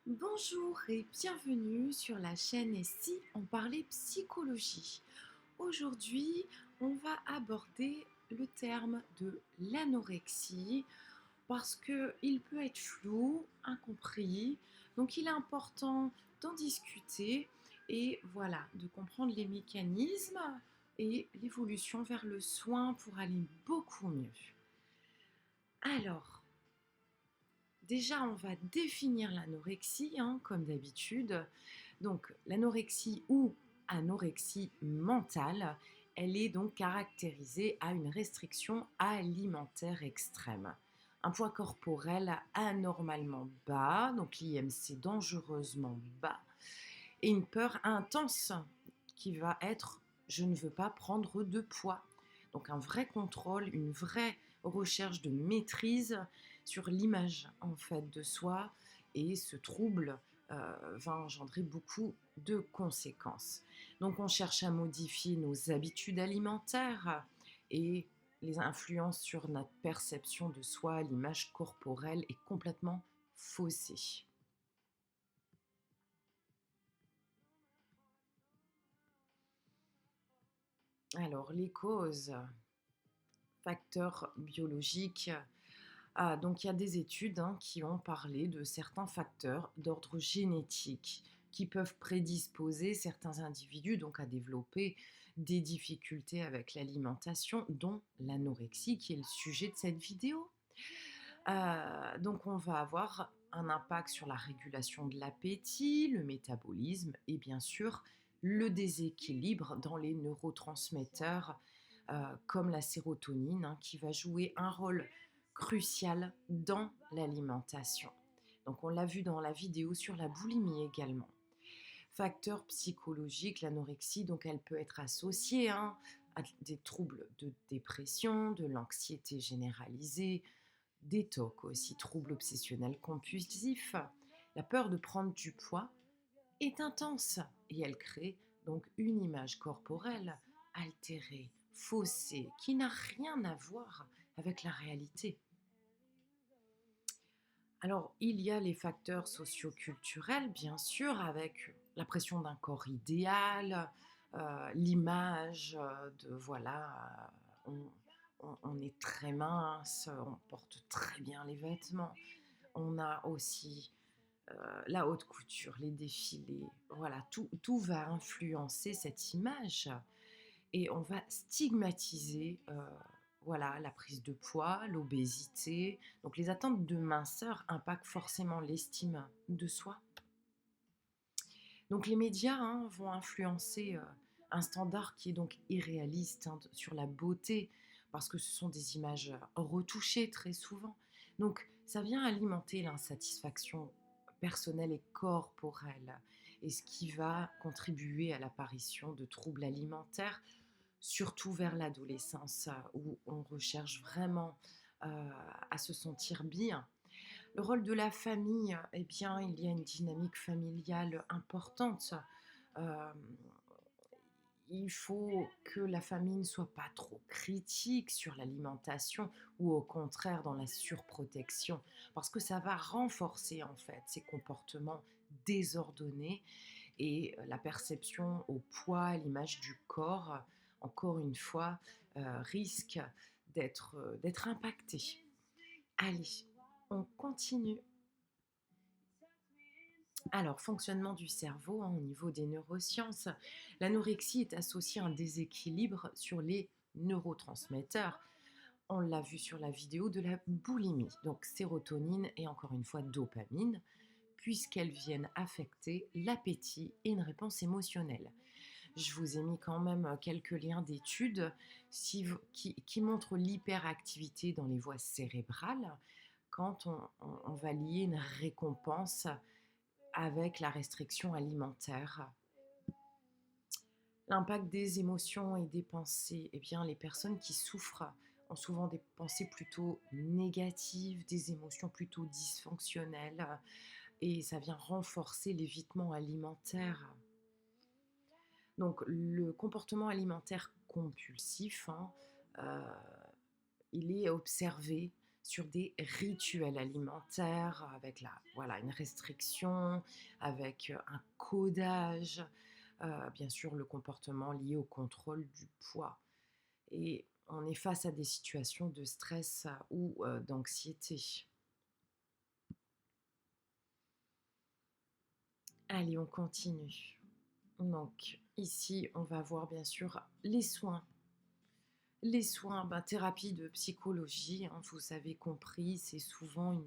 Bonjour et bienvenue sur la chaîne Et si on parlait psychologie. Aujourd'hui, on va aborder le terme de l'anorexie parce qu'il peut être flou, incompris, donc il est important d'en discuter et voilà, de comprendre les mécanismes et l'évolution vers le soin pour aller beaucoup mieux. Alors, déjà, on va définir l'anorexie, hein, comme d'habitude. Donc, l'anorexie ou anorexie mentale, elle est donc caractérisée à une restriction alimentaire extrême. Un poids corporel anormalement bas, donc l'IMC dangereusement bas, et une peur intense qui va être je ne veux pas prendre de poids. Donc un vrai contrôle, une vraie recherche de maîtrise sur l'image en fait de soi, et ce trouble va engendrer beaucoup de conséquences. Donc on cherche à modifier nos habitudes alimentaires et les influences sur notre perception de soi, l'image corporelle est complètement faussée. Alors les causes, facteurs biologiques. Donc il y a des études, hein, qui ont parlé de certains facteurs d'ordre génétique qui peuvent prédisposer certains individus donc à développer des difficultés avec l'alimentation, dont l'anorexie qui est le sujet de cette vidéo. Donc on va avoir un impact sur la régulation de l'appétit, le métabolisme et bien sûr le déséquilibre dans les neurotransmetteurs, comme la sérotonine, hein, qui va jouer un rôle crucial dans l'alimentation. Donc on l'a vu dans la vidéo sur la boulimie également. Facteur psychologique, l'anorexie, donc elle peut être associée, hein, à des troubles de dépression, de l'anxiété généralisée, des TOC aussi, troubles obsessionnels compulsifs. La peur de prendre du poids est intense et elle crée donc une image corporelle altérée, faussée, qui n'a rien à voir avec la réalité. Alors, il y a les facteurs socioculturels, bien sûr, avec la pression d'un corps idéal, l'image de voilà, on est très mince, on porte très bien les vêtements. On a aussi la haute couture, les défilés, voilà, tout va influencer cette image et on va stigmatiser, voilà, la prise de poids, l'obésité. Donc les attentes de minceur impactent forcément l'estime de soi. Donc les médias, hein, vont influencer, un standard qui est donc irréaliste, hein, sur la beauté, parce que ce sont des images retouchées très souvent. Donc ça vient alimenter l'insatisfaction personnelle et corporelle, et ce qui va contribuer à l'apparition de troubles alimentaires, surtout vers l'adolescence, où on recherche vraiment à se sentir bien. Le rôle de la famille, eh bien, il y a une dynamique familiale importante. Hem, il faut que la famille ne soit pas trop critique sur l'alimentation ou au contraire dans la surprotection, parce que ça va renforcer en fait ces comportements désordonnés et la perception au poids, à l'image du corps, encore une fois, risque d'être impactée. Allez, on continue. Alors, fonctionnement du cerveau, hein, au niveau des neurosciences, l'anorexie est associée à un déséquilibre sur les neurotransmetteurs. On l'a vu sur la vidéo de la boulimie, donc sérotonine et encore une fois dopamine, puisqu'elles viennent affecter l'appétit et une réponse émotionnelle. Je vous ai mis quand même quelques liens d'études qui montrent l'hyperactivité dans les voies cérébrales quand on va lier une récompense avec la restriction alimentaire. L'impact des émotions et des pensées, eh bien, les personnes qui souffrent ont souvent des pensées plutôt négatives, des émotions plutôt dysfonctionnelles, et ça vient renforcer l'évitement alimentaire. Donc le comportement alimentaire compulsif, hein, il est observé sur des rituels alimentaires avec voilà, une restriction, avec un codage, bien sûr le comportement lié au contrôle du poids. Et on est face à des situations de stress ou d'anxiété. Allez, on continue. Donc ici, on va voir bien sûr les soins. Les soins, ben, thérapie de psychologie, hein, vous avez compris, c'est souvent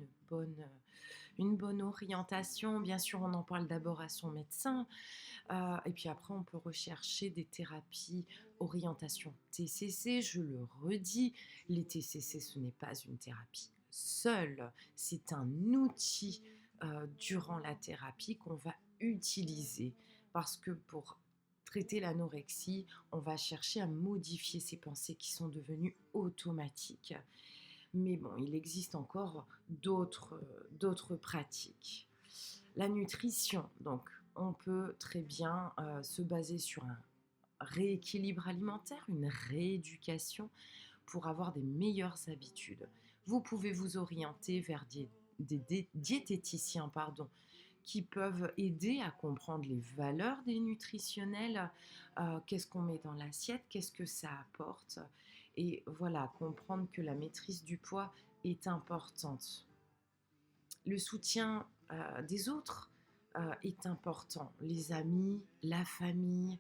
une bonne orientation. Bien sûr, on en parle d'abord à son médecin, et puis après, on peut rechercher des thérapies orientation TCC. Je le redis, les TCC, ce n'est pas une thérapie seule, c'est un outil durant la thérapie qu'on va utiliser parce que pour traiter l'anorexie, on va chercher à modifier ces pensées qui sont devenues automatiques. Mais bon, il existe encore d'autres pratiques. La nutrition, donc, on peut très bien se baser sur un rééquilibre alimentaire, une rééducation pour avoir des meilleures habitudes. Vous pouvez vous orienter vers des diététiciens, pardon, qui peuvent aider à comprendre les valeurs des nutritionnels, qu'est-ce qu'on met dans l'assiette, qu'est-ce que ça apporte, et voilà, comprendre que la maîtrise du poids est importante. Le soutien des autres est important, les amis, la famille,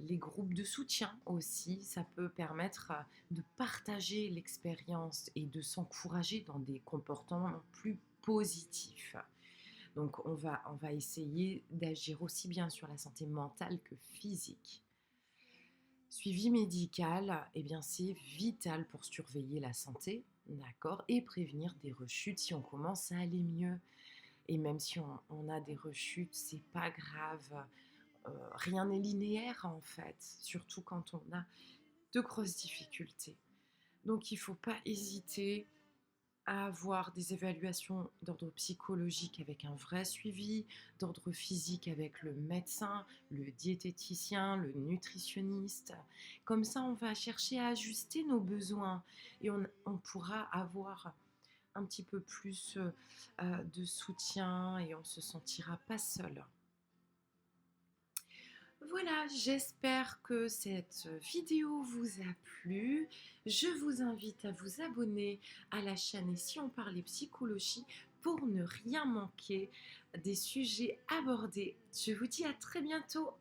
les groupes de soutien aussi, ça peut permettre de partager l'expérience et de s'encourager dans des comportements plus positifs. Donc on va essayer d'agir aussi bien sur la santé mentale que physique. Suivi médical, eh bien c'est vital pour surveiller la santé, d'accord, et prévenir des rechutes si on commence à aller mieux. Et même si on a des rechutes, c'est pas grave. Rien n'est linéaire en fait, surtout quand on a de grosses difficultés. Donc il ne faut pas hésiter à avoir des évaluations d'ordre psychologique avec un vrai suivi, d'ordre physique avec le médecin, le diététicien, le nutritionniste. Comme ça, on va chercher à ajuster nos besoins et on pourra avoir un petit peu plus de soutien et on ne se sentira pas seul. Voilà, j'espère que cette vidéo vous a plu. Je vous invite à vous abonner à la chaîne Et si on parlait psychologie pour ne rien manquer des sujets abordés. Je vous dis à très bientôt.